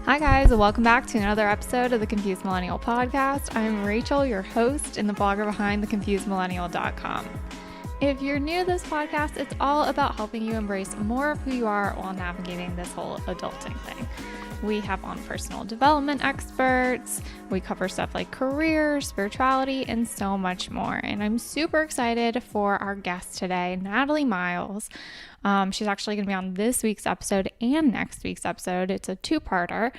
Hi guys, and welcome back to another episode of the Confused Millennial podcast. I'm Rachel, your host and the blogger behind theconfusedmillennial.com. If you're new to this podcast, it's all about helping you embrace more of who you are while navigating this whole adulting thing. We have on personal development experts, we cover stuff like career, spirituality, and so much more. And I'm super excited for our guest today, Natalie Miles. She's actually going to be on this week's episode and next week's episode. It's a two-parter.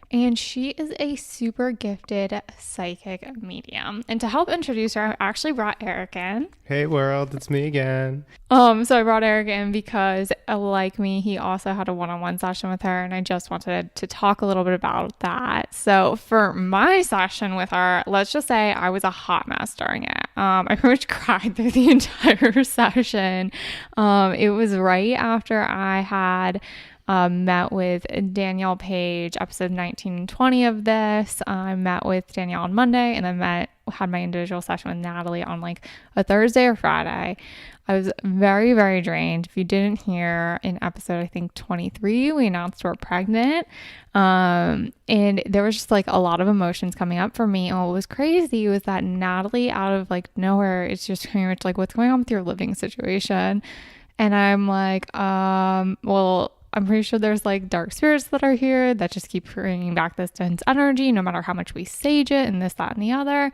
And she is a super gifted psychic medium. And to help introduce her, I actually brought Eric in. Hey world, it's me again. So I brought Eric in because, like me, he also had a one-on-one session with her, and I just wanted to talk a little bit about that. So for my session with her, let's just say I was a hot mess during it. I pretty much cried through the entire session. It was right after I had met with Danielle Page, episode 19 and 20 of this. I met with Danielle on Monday, and then had my individual session with Natalie on like a Thursday or Friday. I was very, very drained. If you didn't hear in episode, I think 23, we announced we're pregnant. And there was just like a lot of emotions coming up for me. And what was crazy was that Natalie, out of like nowhere, it's just pretty much like, what's going on with your living situation? And I'm like, well, I'm pretty sure there's like dark spirits that are here that just keep bringing back this dense energy, no matter how much we sage it and this, that, and the other.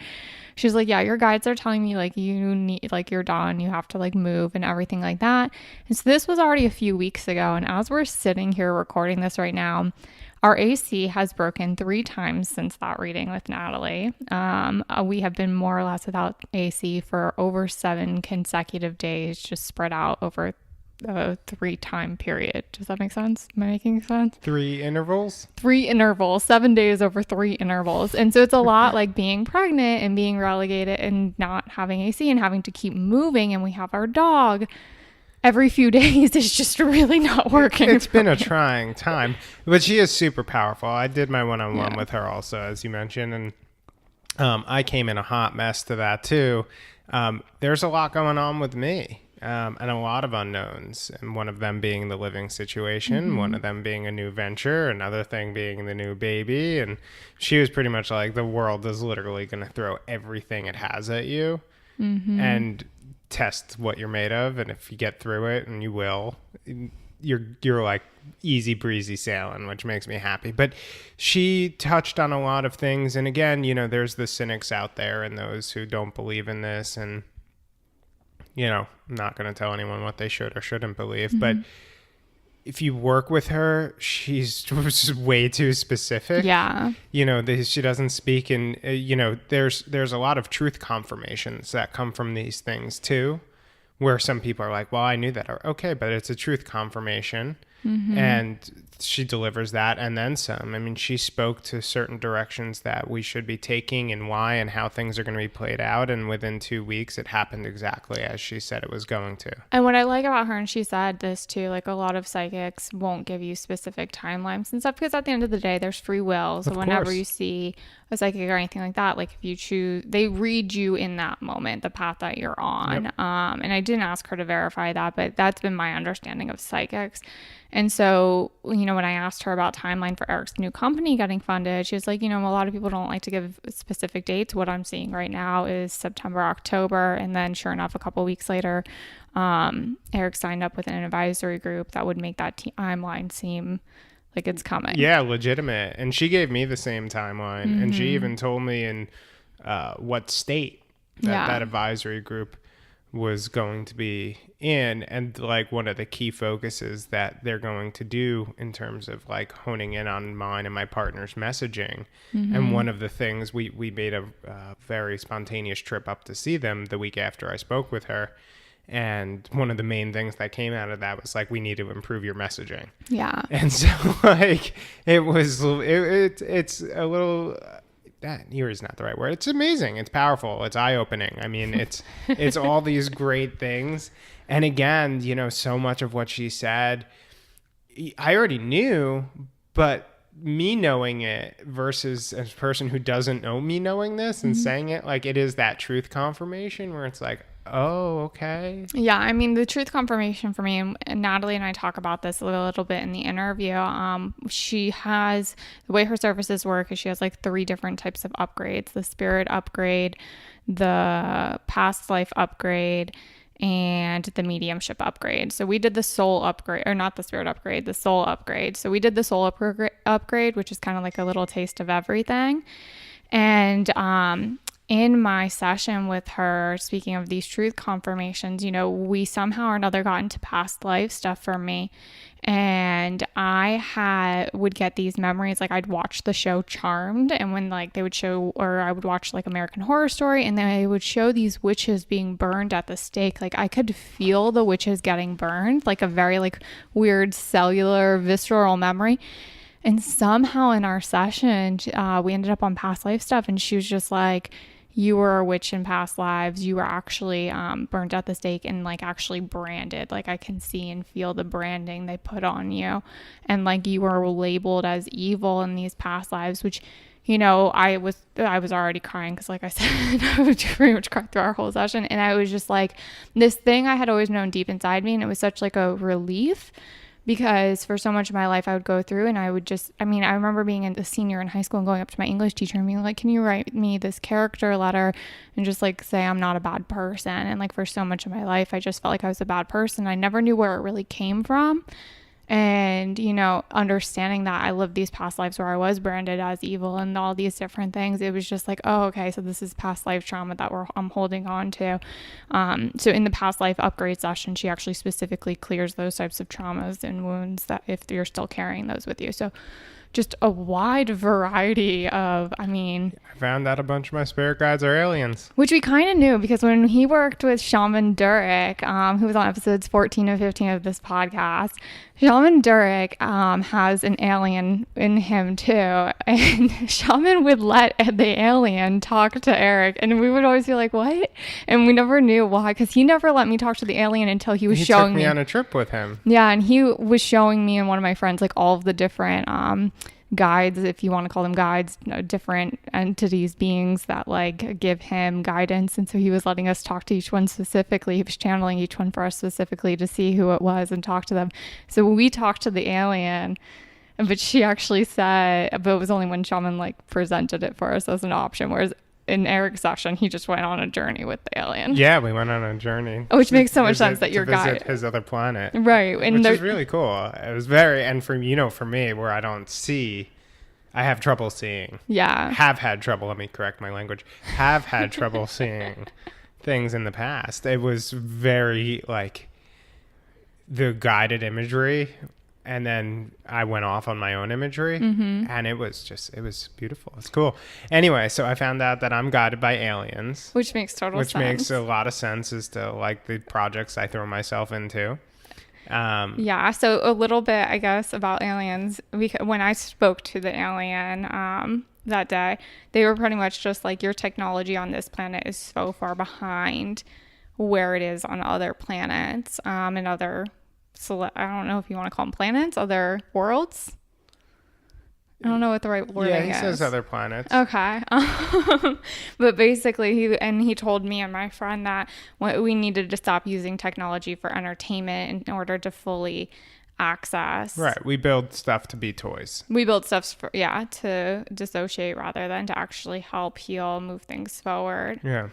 She's like, yeah, your guides are telling me like you need, like you're done, you have to like move and everything like that. And so this was already a few weeks ago. And as we're sitting here recording this right now, our AC has broken 3 times since that reading with Natalie. We have been more or less without AC for over 7 consecutive days, just spread out over a 3-time period. Does that make sense? Am I making sense? 3 intervals? 3 intervals, 7 days over 3 intervals. And so it's a lot like being pregnant and being relegated and not having AC and having to keep moving. And we have our dog every few days. It's just really not working. It's been a trying time, but she is super powerful. I did my one-on-one with her also, as you mentioned. And I came in a hot mess to that too. There's a lot going on with me. And a lot of unknowns, and one of them being the living situation, one of them being a new venture, another thing being the new baby. And she was pretty much like, the world is literally going to throw everything it has at you and test what you're made of. And if you get through it, and you will, you're like easy breezy sailing, which makes me happy. But she touched on a lot of things. And again, you know, there's the cynics out there and those who don't believe in this, and you know, I'm not going to tell anyone what they should or shouldn't believe, but if you work with her, she's way too specific. Yeah. You know, she doesn't speak in, you know, there's a lot of truth confirmations that come from these things too, where some people are like, well, I knew that. Okay, but it's a truth confirmation. And she delivers that and then some. I mean, she spoke to certain directions that we should be taking and why and how things are going to be played out. And within 2 weeks, it happened exactly as she said it was going to. And what I like about her, and she said this too, like a lot of psychics won't give you specific timelines and stuff, because at the end of the day, there's free will. So whenever you see a psychic or anything like that, like if you choose, they read you in that moment, the path that you're on. And I didn't ask her to verify that, but that's been my understanding of psychics. And so, you know, when I asked her about timeline for Eric's new company getting funded, she was like, you know, a lot of people don't like to give specific dates. What I'm seeing right now is September, October. And then sure enough, a couple of weeks later, Eric signed up with an advisory group that would make that timeline seem like it's coming. Yeah, legitimate. And she gave me the same timeline. And she even told me in what state that advisory group was going to be in, and like one of the key focuses that they're going to do in terms of like honing in on mine and my partner's messaging. And one of the things we made a very spontaneous trip up to see them the week after I spoke with her. And one of the main things that came out of that was like, we need to improve your messaging. Yeah. And so like, it's a little, that here is not the right word. It's amazing. It's powerful. It's eye-opening. I mean, it's all these great things. And again, you know, so much of what she said, I already knew, but me knowing it versus a person who doesn't know me knowing this and saying it, like it is that truth confirmation where it's like, Oh, okay. Yeah, I mean, the truth confirmation for me, and Natalie and I talk about this a little bit in the interview. She has, the way her services work is she has like 3 different types of upgrades: the spirit upgrade, the past life upgrade, and the mediumship upgrade. So we did the soul upgrade, or not the spirit upgrade, the soul upgrade. So we did the soul upgrade, which is kind of like a little taste of everything. And in my session with her, speaking of these truth confirmations, we somehow or another got into past life stuff for me. And I would get these memories. Like, I'd watch the show Charmed, and when like they would show, or I would watch like American Horror Story, and then they would show these witches being burned at the stake. Like, I could feel the witches getting burned, like a very like weird cellular visceral memory. And somehow in our session, we ended up on past life stuff, and she was just like, you were a witch in past lives. You were actually burned at the stake and like actually branded. Like, I can see and feel the branding they put on you. And like, you were labeled as evil in these past lives, which, I was already crying because, like I said, I would pretty much cry through our whole session. And I was just like, this thing I had always known deep inside me, and it was such like a relief. Because for so much of my life, I would go through and I remember being a senior in high school and going up to my English teacher and being like, can you write me this character letter and just like say I'm not a bad person? And like, for so much of my life, I just felt like I was a bad person. I never knew where it really came from. And, understanding that I lived these past lives where I was branded as evil and all these different things, it was just like, oh, okay, so this is past life trauma that I'm holding on to. So in the past life upgrade session, she actually specifically clears those types of traumas and wounds that if you're still carrying those with you. So just a wide variety of, I found out a bunch of my spirit guides are aliens. Which we kind of knew, because when he worked with Shaman Durek, who was on episodes 14 and 15 of this podcast, Shaman Durek has an alien in him too. And Shaman would let the alien talk to Eric, and we would always be like, what? And we never knew why, because he never let me talk to the alien until he was showing me. He took me on a trip with him. Yeah, and he was showing me and one of my friends like all of the different guides, if you want to call them guides, different entities, beings that like give him guidance. And so he was letting us talk to each one specifically. He was channeling each one for us specifically to see who it was and talk to them. So we talked to the alien, but she actually said, but it was only when Shaman like presented it for us as an option, whereas in Eric's session, he just went on a journey with the alien. Yeah, we went on a journey. Which makes so much sense that your guide... visit his other planet. Right. And which is really cool. It was very... And for me, where I don't see... I have trouble seeing. Yeah. Have had trouble. Let me correct my language. Have had trouble seeing things in the past. It was very, like... The guided imagery... And then I went off on my own imagery, and it was beautiful. It's cool. Anyway, so I found out that I'm guided by aliens. Which makes total sense. Which makes a lot of sense as to like the projects I throw myself into. Yeah, so a little bit, I guess, about aliens. When I spoke to the alien that day, they were pretty much just like, your technology on this planet is so far behind where it is on other planets and other... I don't know if you want to call them planets, other worlds. I don't know what the right wording is. Yeah, he says other planets. Okay. But basically, he told me and my friend that we needed to stop using technology for entertainment in order to fully access. Right. We build stuff to be toys. We build stuff to dissociate rather than to actually help heal, move things forward. Yeah.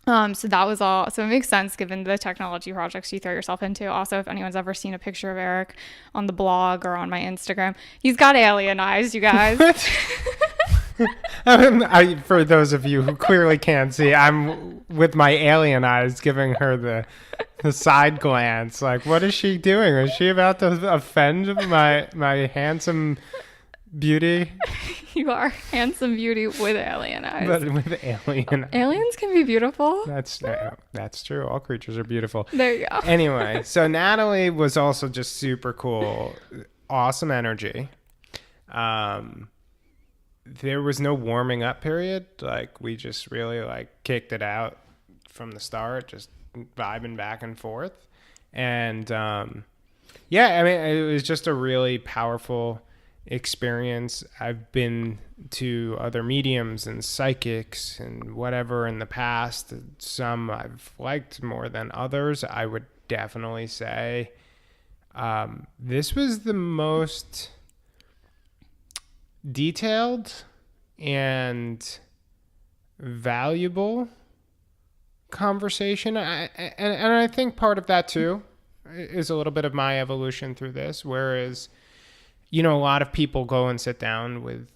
So that was all. So it makes sense given the technology projects you throw yourself into. Also, if anyone's ever seen a picture of Eric on the blog or on my Instagram, he's got alien eyes, you guys. For those of you who clearly can't see, I'm with my alien eyes giving her the side glance. Like, what is she doing? Is she about to offend my handsome beauty? You are handsome beauty with alien eyes. But with alien eyes. Aliens can be beautiful. That's true. All creatures are beautiful. There you go. Anyway, so Natalie was also just super cool. Awesome energy. There was no warming up period. Like, we just really like kicked it out from the start, just vibing back and forth. And yeah, I mean, it was just a really powerful experience. I've been to other mediums and psychics and whatever in the past. Some I've liked more than others. I would definitely say this was the most detailed and valuable conversation. And I think part of that too is a little bit of my evolution through this, whereas, you know, a lot of people go and sit down with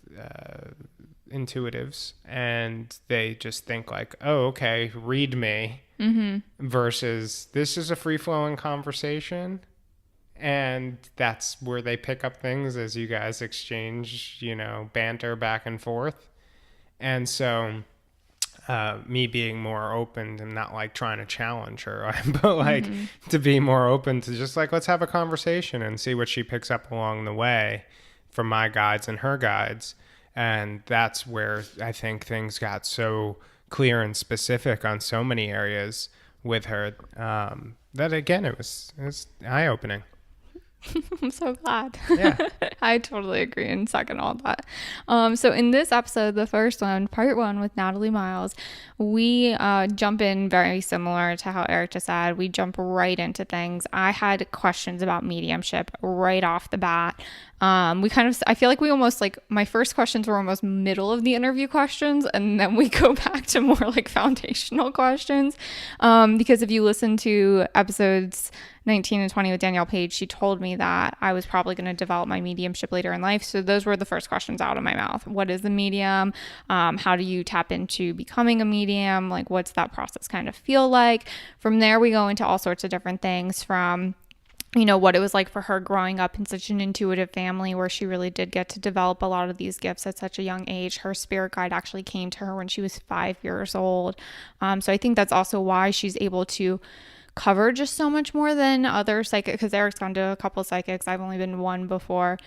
intuitives and they just think like, oh, okay, read me, versus this is a free-flowing conversation. And that's where they pick up things as you guys exchange, you know, banter back and forth. And so me being more open and not like trying to challenge her, but like to be more open to just like, let's have a conversation and see what she picks up along the way from my guides and her guides. And that's where I think things got so clear and specific on so many areas with her, that again, it was eye-opening. I'm so glad. Yeah. I totally agree and second all that. So in this episode, the first one, part 1 with Natalie Miles, we jump in very similar to how Eric just said. We jump right into things. I had questions about mediumship right off the bat. I feel like we almost like, my first questions were almost middle of the interview questions, and then we go back to more like foundational questions. Because if you listen to episodes 19 and 20 with Danielle Page, she told me that I was probably going to develop my mediumship later in life. So those were the first questions out of my mouth. What is a medium? How do you tap into becoming a medium? Like, what's that process kind of feel like? From there, we go into all sorts of different things, from, you know, what it was like for her growing up in such an intuitive family where she really did get to develop a lot of these gifts at such a young age. Her spirit guide actually came to her when she was 5 years old. So I think that's also why she's able to cover just so much more than other psychics, because Eric's gone to a couple of psychics. I've only been one before.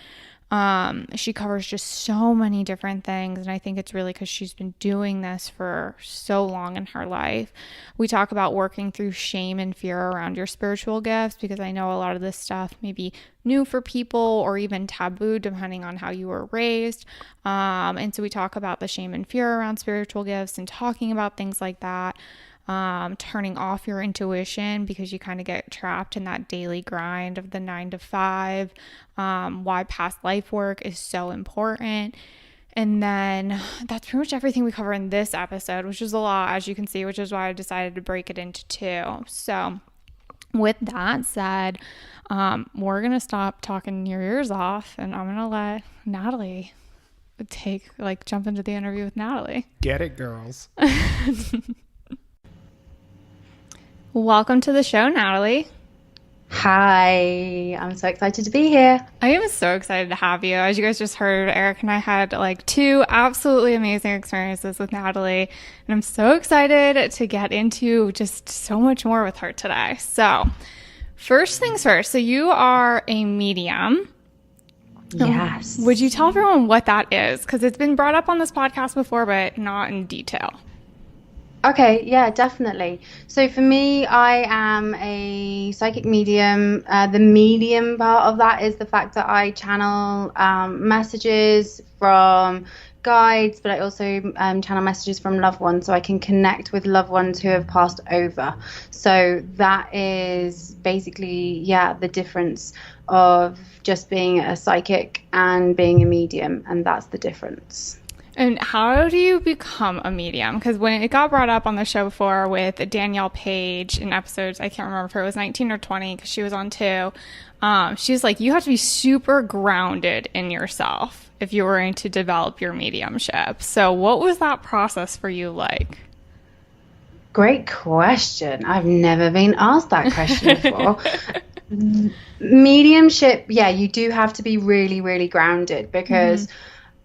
She covers just so many different things, and I think it's really because she's been doing this for so long in her life. We talk about working through shame and fear around your spiritual gifts, because I know a lot of this stuff may be new for people or even taboo depending on how you were raised. And so we talk about the shame and fear around spiritual gifts and talking about things like that. Turning off your intuition because you kind of get trapped in that daily grind of the 9 to 5, why past life work is so important. And then that's pretty much everything we cover in this episode, which is a lot, as you can see, which is why I decided to break it into 2. So with that said, we're going to stop talking your ears off, and I'm going to let Natalie jump into the interview with Natalie. Get it, girls. Welcome to the show, Natalie. Hi, I'm so excited to be here. I am so excited to have you. As you guys just heard, Eric and I had like 2 absolutely amazing experiences with Natalie, and I'm so excited to get into just so much more with her today. So first things first, so you are a medium. Yes. Would you tell everyone what that is? Because it's been brought up on this podcast before, but not in detail. Okay, yeah, definitely. So for me, I am a psychic medium. The medium part of that is the fact that I channel messages from guides, but I also channel messages from loved ones, so I can connect with loved ones who have passed over. So that is basically, yeah, the difference of just being a psychic and being a medium, and that's the difference. And how do you become a medium? Because when it got brought up on the show before with Danielle Page in episodes, I can't remember if it was 19 or 20, because she was on 2. She was like, you have to be super grounded in yourself if you were going to develop your mediumship. So what was that process for you like? Great question. I've never been asked that question before. Mediumship, yeah, you do have to be really, really grounded, because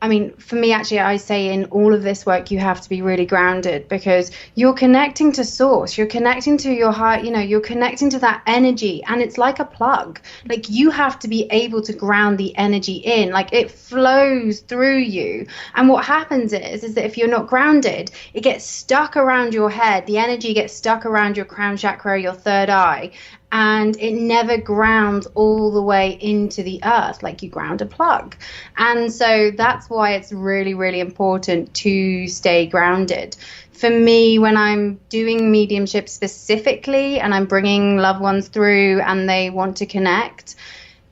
I mean, for me, actually, I say in all of this work, you have to be really grounded, because you're connecting to source, you're connecting to your heart, you're connecting to that energy, and it's like a plug. Like, you have to be able to ground the energy in, like it flows through you. And what happens is that if you're not grounded, it gets stuck around your head, the energy gets stuck around your crown chakra, your third eye, and it never grounds all the way into the earth like you ground a plug. And so that's why it's really, really important to stay grounded. For me, when I'm doing mediumship specifically and I'm bringing loved ones through and they want to connect,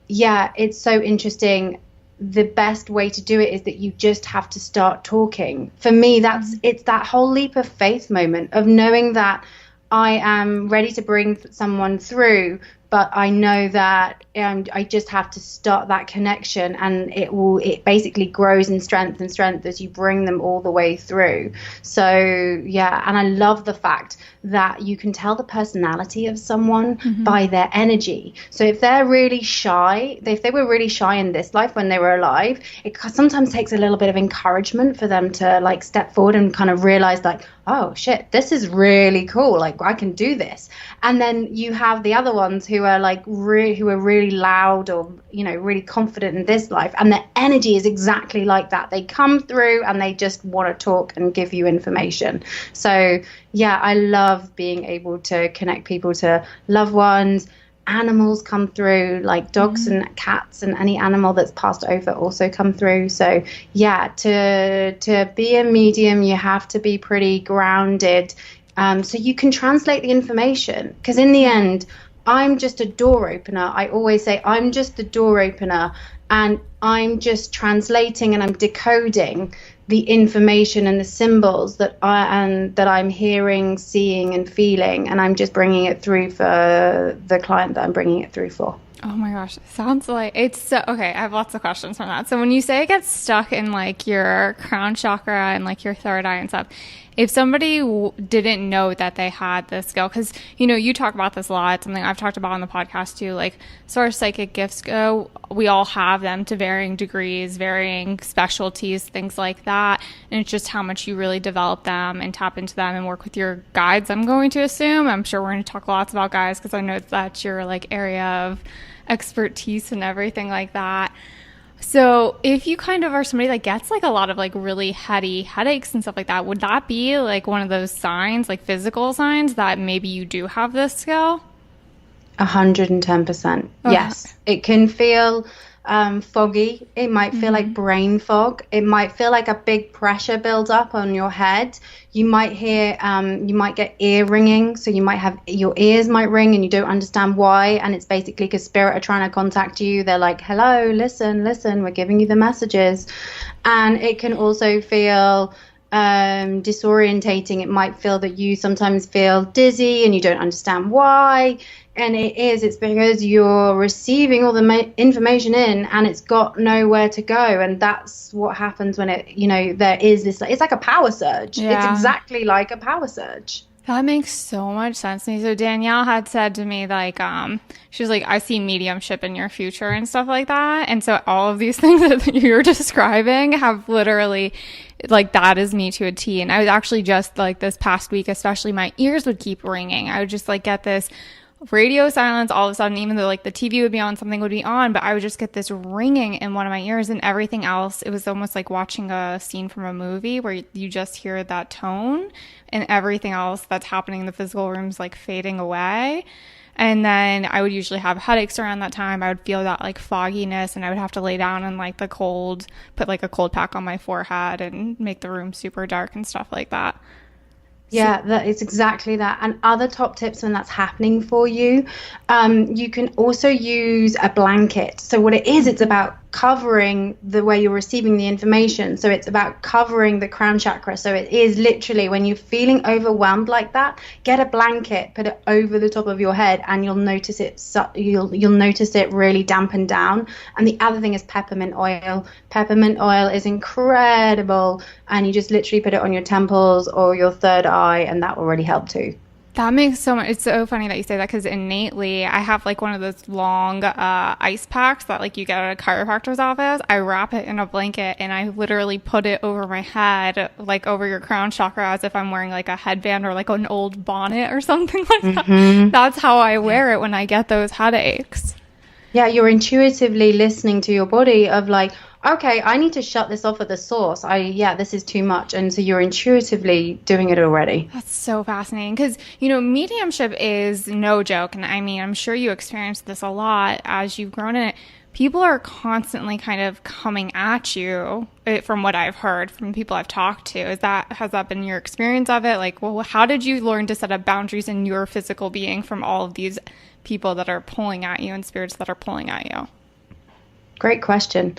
yeah, it's so interesting. The best way to do it is that you just have to start talking. For me, it's that whole leap of faith moment of knowing that I am ready to bring someone through, but I know that I just have to start that connection, and it basically grows in strength and strength as you bring them all the way through. So yeah, and I love the fact that you can tell the personality of someone by their energy. So if they're really shy, if they were really shy in this life when they were alive, it sometimes takes a little bit of encouragement for them to like step forward and kind of realize like, oh shit, this is really cool, like I can do this. And then you have the other ones who are like who are really loud or, you know, really confident in this life, and their energy is exactly like that. They come through and they just want to talk and give you information. So yeah, I love being able to connect people to loved ones. Animals come through, like dogs and cats, and any animal that's passed over also come through. So yeah, to be a medium, you have to be pretty grounded, so you can translate the information, because in the end, I'm just a door opener. I always say I'm just the door opener, and I'm just translating and I'm decoding the information and the symbols that I'm hearing, seeing, and feeling, and I'm just bringing it through for the client that I'm bringing it through for. Oh my gosh, it sounds like it's so okay. I have lots of questions from that. So when you say it gets stuck in like your crown chakra and like your third eye and stuff, if somebody didn't know that they had this skill, because, you know, you talk about this a lot, it's something I've talked about on the podcast too, like as far as psychic gifts go, we all have them to varying degrees, varying specialties, things like that. And it's just how much you really develop them and tap into them and work with your guides, I'm going to assume. I'm sure we're going to talk lots about guides because I know that's your like area of expertise and everything like that. So if you kind of are somebody that gets like a lot of like really heady headaches and stuff like that, would that be like one of those signs, like physical signs, that maybe you do have this skill? 110%. Okay. Yes. It can feel foggy. It might feel like brain fog. It might feel like a big pressure build up on your head. You might hear, you might get ear ringing. So you might have, your ears might ring and you don't understand why. And it's basically because spirit are trying to contact you. They're like, hello, listen, we're giving you the messages. And it can also feel disorientating. It might feel that you sometimes feel dizzy and you don't understand why. And it's because you're receiving all the information in and it's got nowhere to go. And that's what happens when there is this, it's like a power surge. Yeah. It's exactly like a power surge. That makes so much sense to me. So Danielle had said to me, like, she was like, I see mediumship in your future and stuff like that. And so all of these things that you're describing have literally, like, that is me to a T. And I was actually just like this past week, especially my ears would keep ringing. I would just like get this radio silence all of a sudden, even though like the TV would be on, something would be on, but I would just get this ringing in one of my ears, and everything else, it was almost like watching a scene from a movie where you just hear that tone, and everything else that's happening in the physical room is like fading away. And then I would usually have headaches around that time. I would feel that like fogginess, and I would have to lay down in like the cold, put like a cold pack on my forehead and make the room super dark and stuff like that. Yeah, that is exactly that. And other top tips when that's happening for you, you can also use a blanket. So what it is, it's about covering the way you're receiving the information. So it's about covering the crown chakra. So it is literally when you're feeling overwhelmed like that, get a blanket, put it over the top of your head, and you'll notice it. You'll notice it really dampen down. And the other thing is peppermint oil. Peppermint oil is incredible, and you just literally put it on your temples or your third eye, and that will really help too. That makes so much. It's so funny that you say that, because innately I have like one of those long ice packs that like you get at a chiropractor's office. I wrap it in a blanket and I literally put it over my head, like over your crown chakra, as if I'm wearing like a headband or like an old bonnet or something like that. That's how I wear it when I get those headaches. Yeah, you're intuitively listening to your body of like, okay, I need to shut this off at the source. Yeah, this is too much. And so you're intuitively doing it already. That's so fascinating because, mediumship is no joke. And I mean, I'm sure you experienced this a lot as you've grown in it. People are constantly kind of coming at you, from what I've heard from people I've talked to. Has that been your experience of it? Like, well, how did you learn to set up boundaries in your physical being from all of these people that are pulling at you and spirits that are pulling at you? Great question.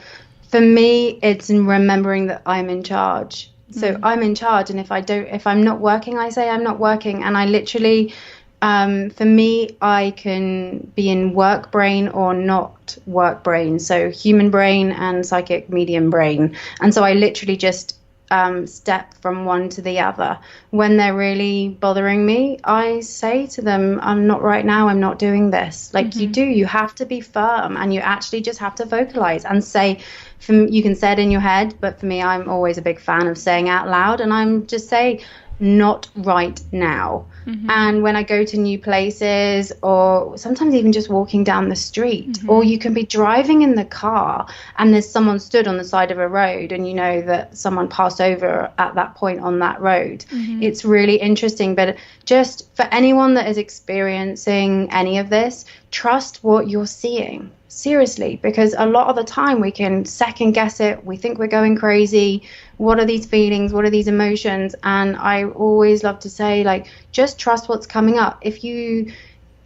For me, it's in remembering that I'm in charge. So I'm in charge, and if I'm not working, I say I'm not working, and I literally, for me, I can be in work brain or not work brain, so human brain and psychic medium brain, and so I literally just step from one to the other. When they're really bothering me, I say to them, I'm not right now, I'm not doing this. Like you have to be firm, and you actually just have to vocalize and say, you can say it in your head, but for me, I'm always a big fan of saying out loud, and I'm just saying, not right now. And when I go to new places, or sometimes even just walking down the street, or you can be driving in the car and there's someone stood on the side of a road and you know that someone passed over at that point on that road. It's really interesting. But just for anyone that is experiencing any of this, trust what you're seeing. Seriously, because a lot of the time we can second guess it. We think we're going crazy. What are these feelings? What are these emotions? And I always love to say, like, just trust what's coming up.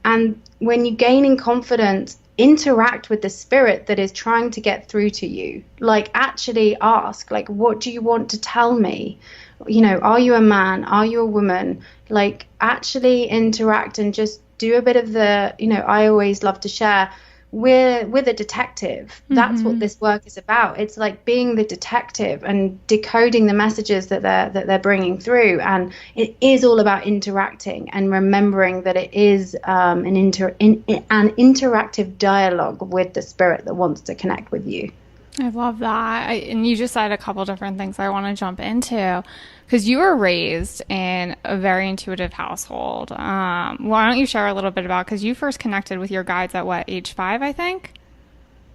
And when you gain in confidence, interact with the spirit that is trying to get through to you. Like, actually ask, like, what do you want to tell me? Are you a man? Are you a woman? Like, actually interact and just do a bit of I always love to share, we're the detective. That's what this work is about. It's like being the detective and decoding the messages that they're bringing through. And it is all about interacting and remembering that it is an interactive dialogue with the spirit that wants to connect with you. I love that. And you just said a couple different things I want to jump into, because you were raised in a very intuitive household. Why don't you share a little bit about, because you first connected with your guides at what, age 5, I think?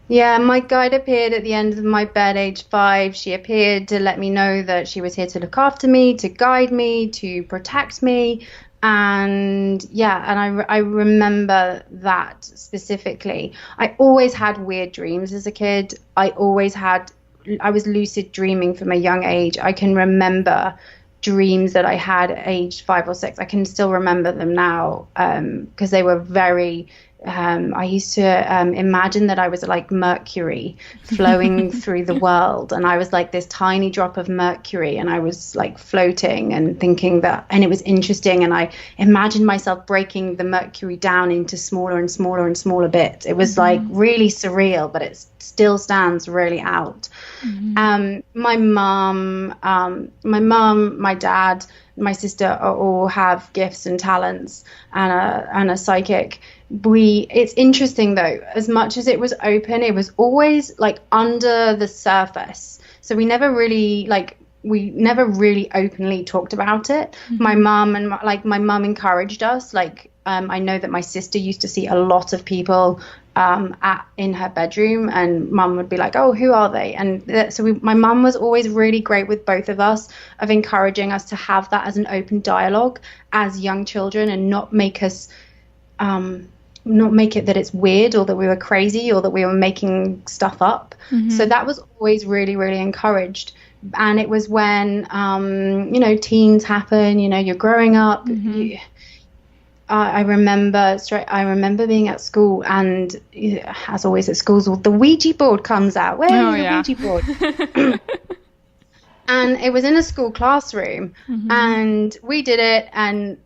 Yeah, my guide appeared at the end of my bed, age 5. She appeared to let me know that she was here to look after me, to guide me, to protect me. And I remember that specifically. I always had weird dreams as a kid. I was lucid dreaming from a young age. I can remember dreams that I had at age 5 or 6. I can still remember them now, because they were very I used to imagine that I was like Mercury flowing through the world, and I was like this tiny drop of Mercury, and I was like floating and thinking that, and it was interesting, and I imagined myself breaking the Mercury down into smaller and smaller and smaller bits. It was like really surreal, but it still stands really out. My mom, my dad, my sister all have gifts and talents, and a psychic. It's interesting though, as much as it was open, it was always like under the surface. So we never really openly talked about it. My mom encouraged us. I know that my sister used to see a lot of people in her bedroom, and mum would be like, oh, who are they? And my mum was always really great with both of us, of encouraging us to have that as an open dialogue as young children, and not make it that it's weird or that we were crazy or that we were making stuff up. So that was always really, really encouraged. And it was when, teens happen, you're growing up. I remember being at school, and as always at schools, the Ouija board comes out. Where's the Ouija board? And it was in a school classroom, and we did it, and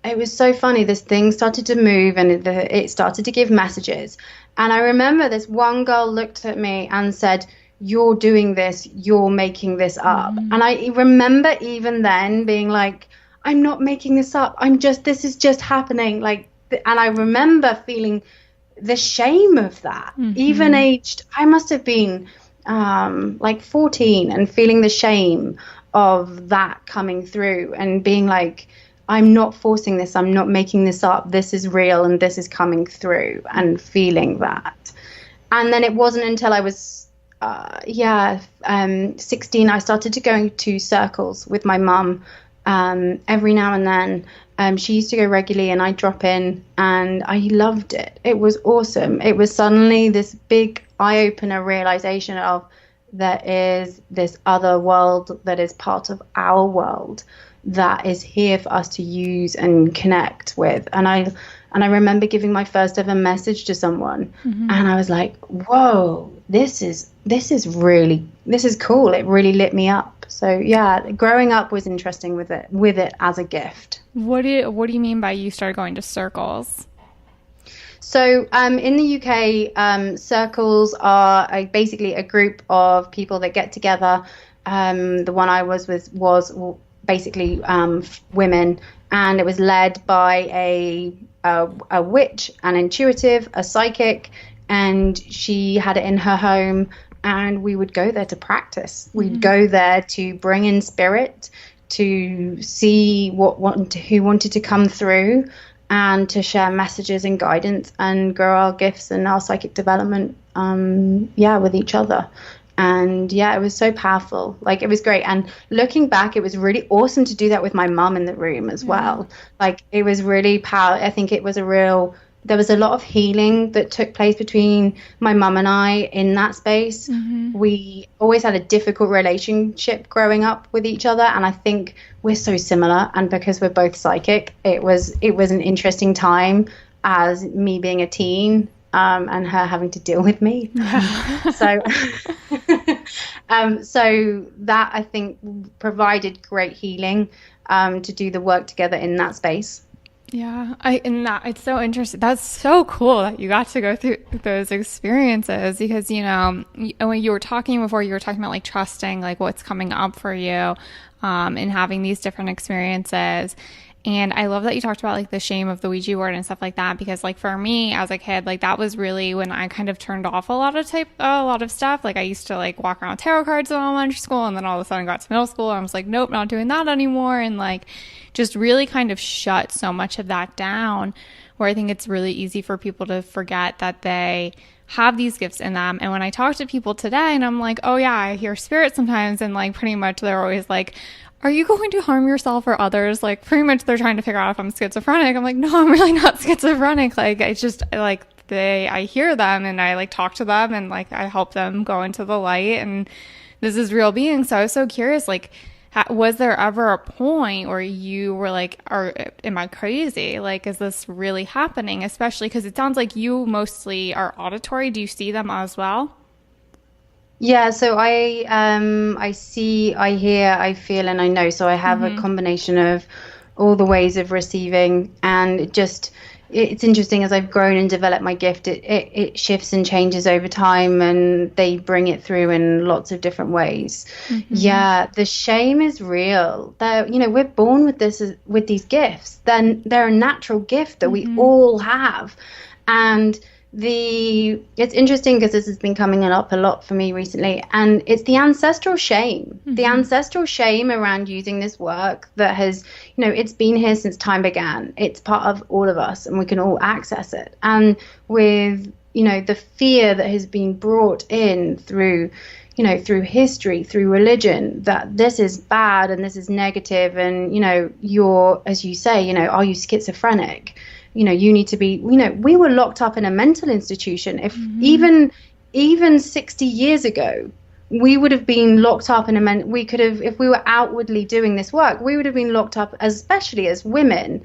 it was so funny. This thing started to move, and it started to give messages. And I remember this one girl looked at me and said, "You're doing this. You're making this up." And I remember even then being like, "I'm not making this up. This is just happening." And I remember feeling the shame of that. Even aged, I must have been 14, and feeling the shame of that coming through, and being like, I'm not forcing this. I'm not making this up. This is real, and this is coming through, and feeling that. And then it wasn't until I was 16, I started to go to circles with my mum every now and then. She used to go regularly and I'd drop in and I loved it. It was awesome. It was suddenly this big eye-opener realization of there is this other world that is part of our world that is here for us to use and connect with. And I remember giving my first ever message to someone, and I was like, whoa, this is cool. It really lit me up. So yeah, growing up was interesting with it as a gift. What do you mean by you started going to circles? So in the UK, circles are basically a group of people that get together. The one I was with was basically women, and it was led by a witch, an intuitive, a psychic, and she had it in her home, and we would go there to practice. We'd go there to bring in spirit, to see who wanted to come through, and to share messages and guidance and grow our gifts and our psychic development with each other. And yeah, it was so powerful. Like, it was great. And looking back, it was really awesome to do that with my mum in the room as well. Like, it was really powerful. I think there was a lot of healing that took place between my mum and I in that space. We always had a difficult relationship growing up with each other, and I think we're so similar. And because we're both psychic, it was an interesting time as me being a teen, and her having to deal with me. So that, I think, provided great healing to do the work together in that space. Yeah, it's so interesting. That's so cool that you got to go through those experiences, because, when you were talking before, you were talking about like trusting like what's coming up for you, and having these different experiences. And I love that you talked about like the shame of the Ouija board and stuff like that, because like for me as a kid, like that was really when I kind of turned off a lot of stuff. Like I used to like walk around with tarot cards in elementary school, and then all of a sudden got to middle school and I was like, nope, not doing that anymore. And like just really kind of shut so much of that down, where I think it's really easy for people to forget that they have these gifts in them. And when I talk to people today and I'm like, oh yeah, I hear spirits sometimes, and like pretty much they're always like, are you going to harm yourself or others? Like pretty much they're trying to figure out if I'm schizophrenic. I'm like, no, I'm really not schizophrenic. Like it's just like I hear them and I like talk to them and like I help them go into the light, and this is real being. So I was so curious, like, was there ever a point where you were like, am I crazy? Like, is this really happening? Especially because it sounds like you mostly are auditory. Do you see them as well? Yeah, so I see, I hear, I feel, and I know. So I have a combination of all the ways of receiving, and it's interesting as I've grown and developed my gift, it shifts and changes over time, and they bring it through in lots of different ways. Yeah, the shame is real. We're born with these gifts. Then they're a natural gift that we all have. And it's interesting because this has been coming up a lot for me recently, and it's the ancestral shame, around using this work that has, it's been here since time began. It's part of all of us and we can all access it. And with, the fear that has been brought in through history, through religion, that this is bad and this is negative, and, you're, as you say, are you schizophrenic? You need to be, we were locked up in a mental institution. If even 60 years ago, we would have been locked up in if we were outwardly doing this work, we would have been locked up, especially as women,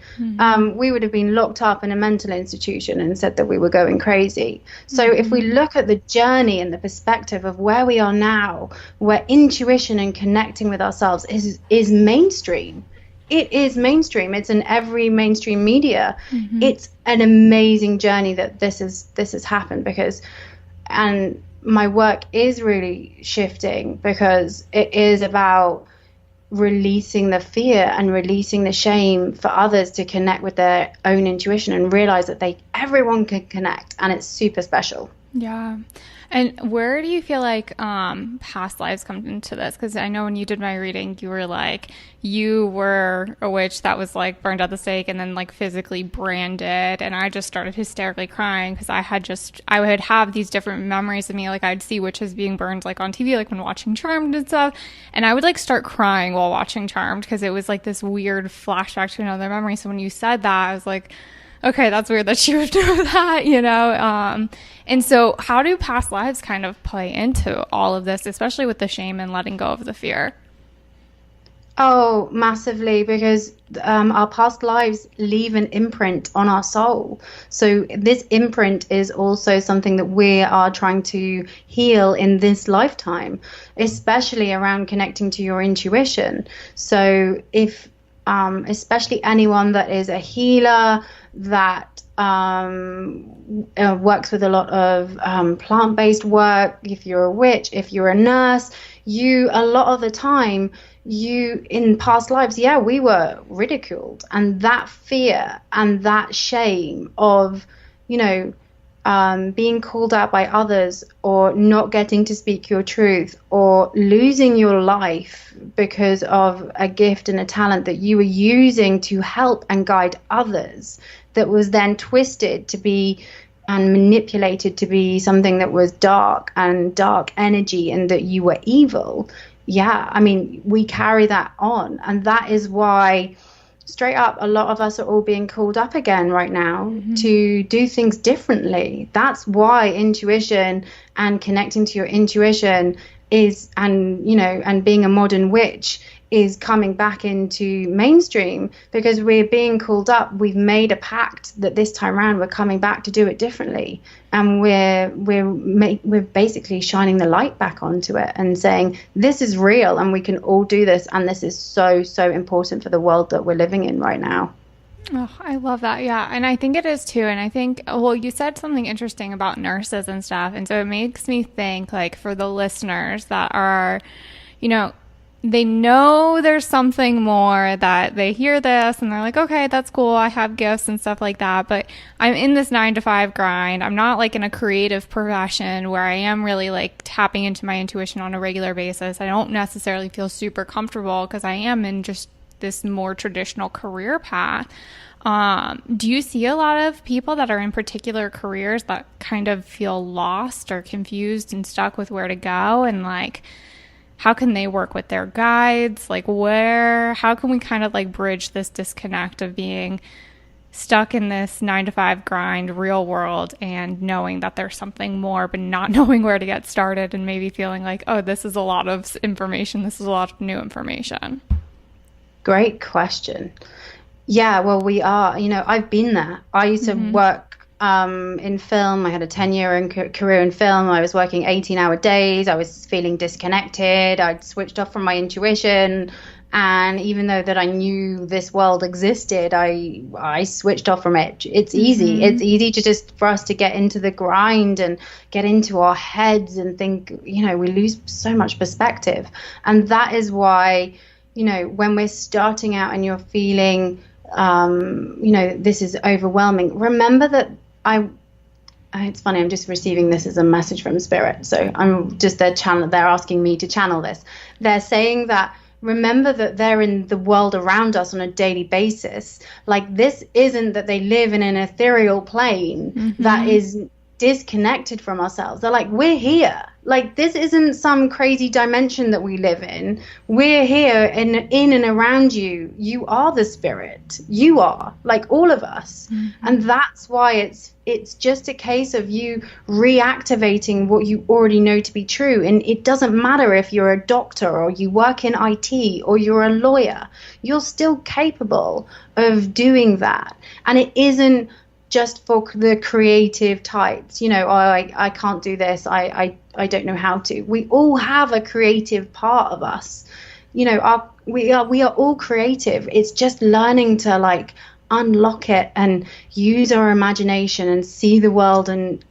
we would have been locked up in a mental institution and said that we were going crazy. So if we look at the journey and the perspective of where we are now, where intuition and connecting with ourselves is mainstream. It is mainstream. It's in every mainstream media. It's an amazing journey that this has happened, and my work is really shifting because it is about releasing the fear and releasing the shame for others to connect with their own intuition and realize that everyone can connect, and it's super special. Yeah. And where do you feel like past lives come into this? Because I know when you did my reading, you were like, you were a witch that was like burned at the stake and then like physically branded. And I just started hysterically crying because I would have these different memories of me. Like I'd see witches being burned like on TV, like when watching Charmed and stuff. And I would like start crying while watching Charmed because it was like this weird flashback to another memory. So when you said that, I was like, okay, that's weird that she would know that, you know? And so how do past lives kind of play into all of this, especially with the shame and letting go of the fear? Oh, massively, because our past lives leave an imprint on our soul. So this imprint is also something that we are trying to heal in this lifetime, especially around connecting to your intuition. So if, especially anyone that is a healer, that works with a lot of plant-based work, if you're a witch, if you're a nurse, a lot of the time, in past lives, we were ridiculed, and that fear and that shame of, being called out by others, or not getting to speak your truth, or losing your life because of a gift and a talent that you were using to help and guide others, that was then twisted to be and manipulated to be something that was dark and dark energy, and that you were evil. Yeah, I mean, we carry that on, and that is why, straight up, a lot of us are all being called up again right now to do things differently. That's why intuition and connecting to your intuition and being a modern witch is coming back into mainstream, because we're being called up. We've made a pact that this time around we're coming back to do it differently, and we're basically shining the light back onto it and saying this is real and we can all do this, and this is so important for the world that we're living in right now. Oh, I love that. Yeah. And I think it is too. And I think, well, you said something interesting about nurses and stuff. And so it makes me think, like, for the listeners that are, they know there's something more, that they hear this and they're like, okay, that's cool, I have gifts and stuff like that, but I'm in this 9 to 5 grind. I'm not like in a creative profession where I am really like tapping into my intuition on a regular basis. I don't necessarily feel super comfortable because I am in just this more traditional career path. Do you see a lot of people that are in particular careers that kind of feel lost or confused and stuck with where to go, and like, how can they work with their guides? Like, how can we kind of like bridge this disconnect of being stuck in this 9 to 5 grind real world and knowing that there's something more, but not knowing where to get started, and maybe feeling like, oh, this is a lot of information. This is a lot of new information. Great question. Yeah, well, we are, I've been there. I used to work in film. I had a 10-year career in film. I was working 18-hour days. I was feeling disconnected. I'd switched off from my intuition. And even though that I knew this world existed, I switched off from it. It's easy. It's easy for us to get into the grind and get into our heads and think, we lose so much perspective. And that is why, when we're starting out and you're feeling, this is overwhelming, remember that it's funny, I'm just receiving this as a message from spirit. So I'm just they're asking me to channel this. They're saying that, remember that they're in the world around us on a daily basis. Like, this isn't that they live in an ethereal plane that is disconnected from ourselves. They're like, we're here. Like, this isn't some crazy dimension that we live in. We're here in and around you. You are the spirit. You are, like, all of us. And that's why it's just a case of you reactivating what you already know to be true. And it doesn't matter if you're a doctor or you work in IT or you're a lawyer. You're still capable of doing that. And it isn't just for the creative types, I can't do this, I don't know how to. We all have a creative part of us. We are all creative. It's just learning to like unlock it and use our imagination and see the world and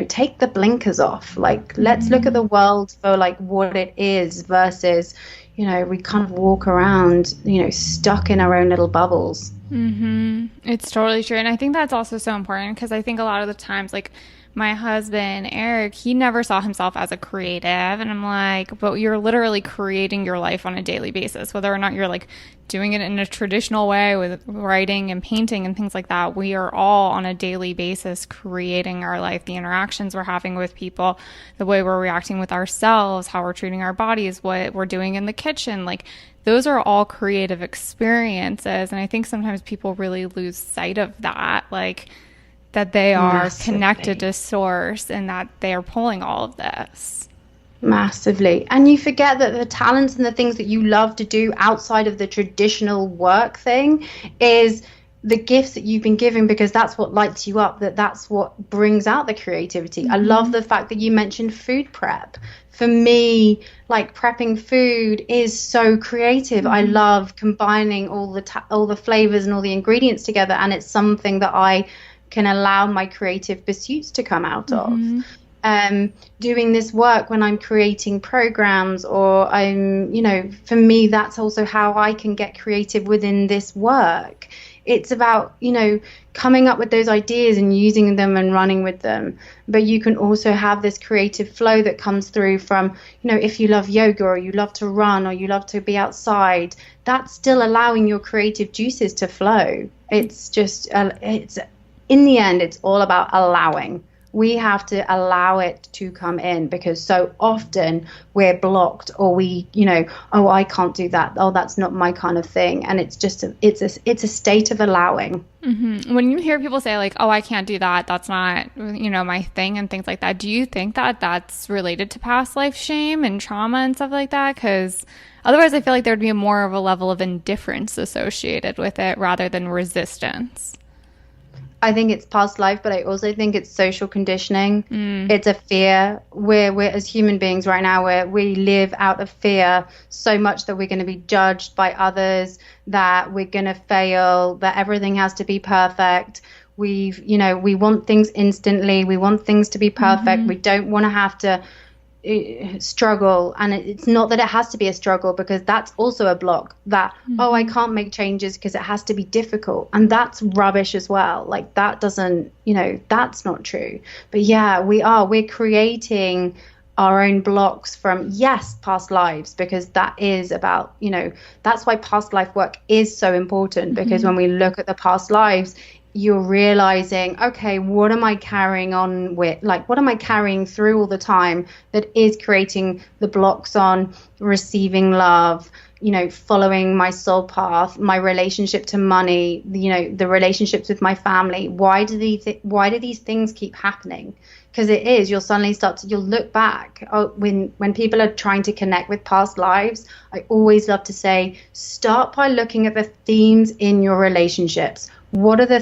take the blinkers off. Like, let's look at the world for like what it is versus we kind of walk around stuck in our own little bubbles. It's totally true. And I think that's also so important, because I think a lot of the times, like, my husband, Eric, he never saw himself as a creative. And I'm like, but you're literally creating your life on a daily basis, whether or not you're like doing it in a traditional way with writing and painting and things like that. We are all on a daily basis creating our life, the interactions we're having with people, the way we're reacting with ourselves, how we're treating our bodies, what we're doing in the kitchen. Like, those are all creative experiences. And I think sometimes people really lose sight of that. Like, that they are Massively. connected to source and that they are pulling all of this. Massively. And you forget that the talents and the things that you love to do outside of the traditional work thing is the gifts that you've been given, because that's what lights you up, that's what brings out the creativity. Mm-hmm. I love the fact that you mentioned food prep. For me, like, prepping food is so creative. Mm-hmm. I love combining all the flavors and all the ingredients together, and it's something that I can allow my creative pursuits to come out mm-hmm. of. Doing this work when I'm creating programs, or I'm, for me, that's also how I can get creative within this work. It's about, coming up with those ideas and using them and running with them. But you can also have this creative flow that comes through from, if you love yoga, or you love to run, or you love to be outside, that's still allowing your creative juices to flow. It's just, in the end, it's all about allowing. We have to allow it to come in, because so often we're blocked, or we, oh, I can't do that. Oh, that's not my kind of thing. And it's just, it's a state of allowing. Mm-hmm. When you hear people say like, oh, I can't do that, that's not, my thing and things like that, do you think that that's related to past life shame and trauma and stuff like that? Because otherwise I feel like there'd be more of a level of indifference associated with it rather than resistance. I think it's past life, but I also think it's social conditioning. It's a fear. We're as human beings right now, where we live out of fear so much that we're going to be judged by others, that we're going to fail, that everything has to be perfect. We want things instantly. We want things to be perfect. Mm-hmm. We don't want to have to struggle. And it's not that it has to be a struggle, because that's also a block, that oh, I can't make changes because it has to be difficult, and that's rubbish as well. Like, that doesn't, that's not true. But yeah, we're creating our own blocks from, yes, past lives, because that is about, that's why past life work is so important, because when we look at the past lives, you're realizing, okay, what am I carrying on with? Like, what am I carrying through all the time that is creating the blocks on receiving love, following my soul path, my relationship to money, the relationships with my family? Why do these things keep happening? Because it is, you'll suddenly you'll look back. When people are trying to connect with past lives, I always love to say, start by looking at the themes in your relationships. What are the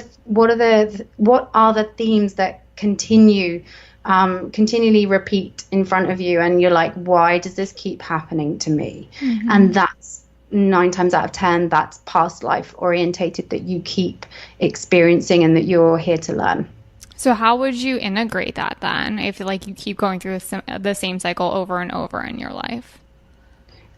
themes that continually repeat in front of you, and you're like, why does this keep happening to me? Mm-hmm. And that's 9 times out of 10, that's past life orientated, that you keep experiencing and that you're here to learn. So how would you integrate that then, if like you keep going through the same cycle over and over in your life?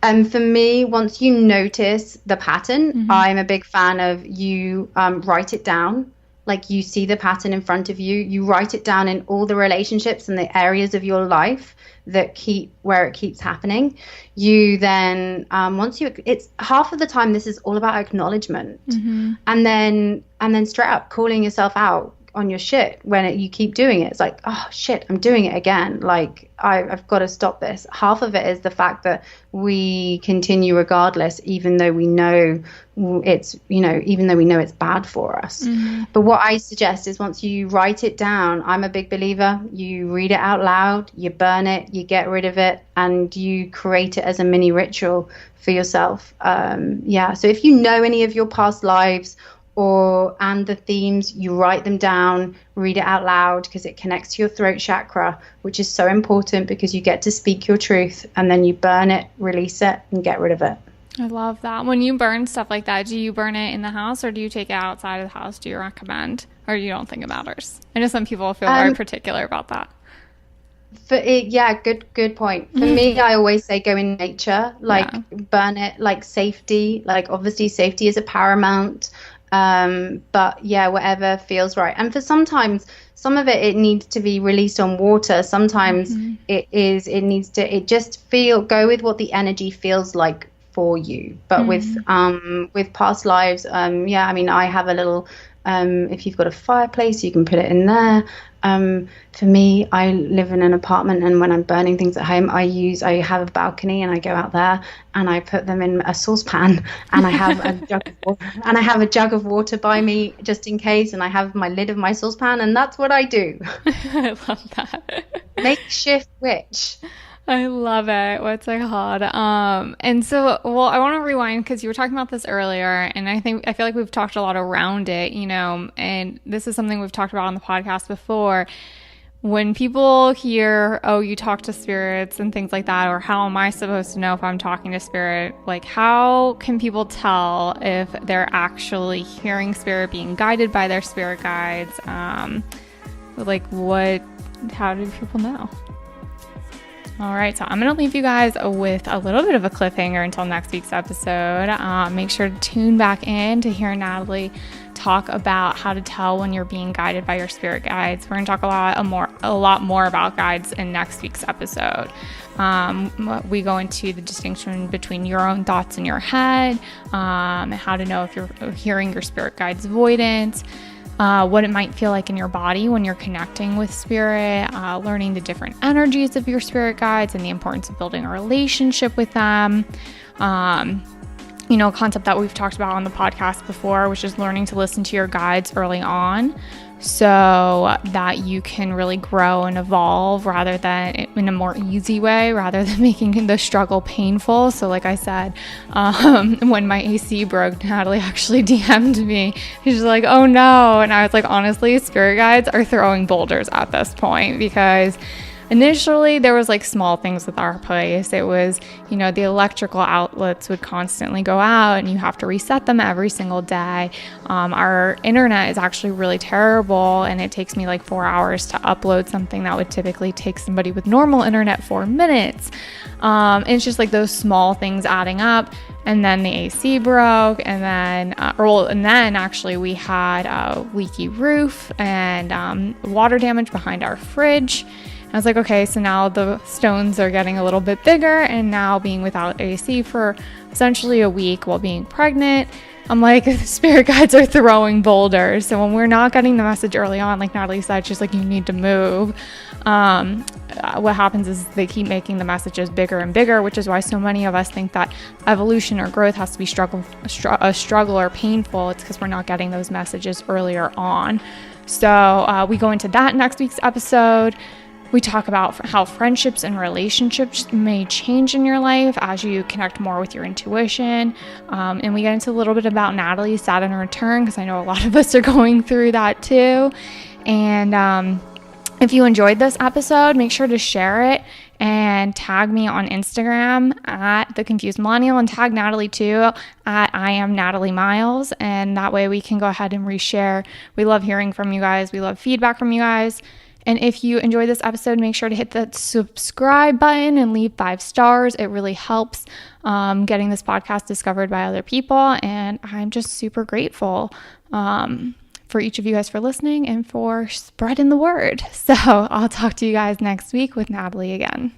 For me, once you notice the pattern, I'm a big fan of you write it down. Like, you see the pattern in front of you, you write it down in all the relationships and the areas of your life where it keeps happening. You then, it's half of the time, this is all about acknowledgement, and then straight up calling yourself out on your shit when you keep doing it. It's like, oh shit, I'm doing it again. Like, I've got to stop this. Half of it is the fact that we continue regardless, even though we know it's bad for us. But what I suggest is, once you write it down, I'm a big believer, you read it out loud, you burn it, you get rid of it, and you create it as a mini ritual for yourself. So if you know any of your past lives and the themes, you write them down, read it out loud, because it connects to your throat chakra, which is so important, because you get to speak your truth, and then you burn it, release it, and get rid of it. I love that. When you burn stuff like that, do you burn it in the house, or do you take it outside of the house? Do you recommend, or you don't think it matters? I know some people feel very particular about that. Good point. For me, I always say go in nature, burn it, like safety, like obviously safety is a paramount. But yeah, whatever feels right. And for sometimes some of it needs to be released on water. Sometimes it just go with what the energy feels like for you. But with past lives, yeah, I mean, I have a little, if you've got a fireplace, you can put it in there. For me, I live in an apartment, and when I'm burning things at home, I have a balcony, and I go out there and I put them in a saucepan, and I have a jug of water by me just in case, and I have my lid of my saucepan, and that's what I do. I love that. Makeshift witch. I love it. What's it called? And so, well, I want to rewind because you were talking about this earlier, and I feel like we've talked a lot around it, and this is something we've talked about on the podcast before. When people hear, oh, you talk to spirits and things like that, or how am I supposed to know if I'm talking to spirit? Like, how can people tell if they're actually hearing spirit, being guided by their spirit guides? How do people know? All right, so I'm going to leave you guys with a little bit of a cliffhanger until next week's episode. Make sure to tune back in to hear Natalie talk about how to tell when you're being guided by your spirit guides. We're going to talk a lot more about guides in next week's episode. We go into the distinction between your own thoughts in your head, and how to know if you're hearing your spirit guides' voidance. What it might feel like in your body when you're connecting with spirit, learning the different energies of your spirit guides and the importance of building a relationship with them. A concept that we've talked about on the podcast before, which is learning to listen to your guides early on so that you can really grow and evolve rather than in a more easy way, rather than making the struggle painful. So like I said, when my AC broke, Natalie actually DM'd me. She's like, oh no. And I was like, honestly, spirit guides are throwing boulders at this point, because initially there was like small things with our place. It was, the electrical outlets would constantly go out and you have to reset them every single day. Our internet is actually really terrible, and it takes me like 4 hours to upload something that would typically take somebody with normal internet 4 minutes. And it's just like those small things adding up. And then the AC broke, and then actually we had a leaky roof and water damage behind our fridge. I was like, okay, so now the stones are getting a little bit bigger, and now being without AC for essentially a week while being pregnant, I'm like, the spirit guides are throwing boulders. So when we're not getting the message early on, like Natalie said, she's like, you need to move. What happens is they keep making the messages bigger and bigger, which is why so many of us think that evolution or growth has to be a struggle or painful. It's because we're not getting those messages earlier on. So we go into that next week's episode. We talk about how friendships and relationships may change in your life as you connect more with your intuition. And we get into a little bit about Natalie's Saturn return, because I know a lot of us are going through that too. And if you enjoyed this episode, make sure to share it and tag me on Instagram at The Confused Millennial, and tag Natalie too at I am Natalie Miles. And that way we can go ahead and reshare. We love hearing from you guys. We love feedback from you guys. And if you enjoyed this episode, make sure to hit the subscribe button and leave 5 stars. It really helps getting this podcast discovered by other people. And I'm just super grateful for each of you guys for listening and for spreading the word. So I'll talk to you guys next week with Natalie again.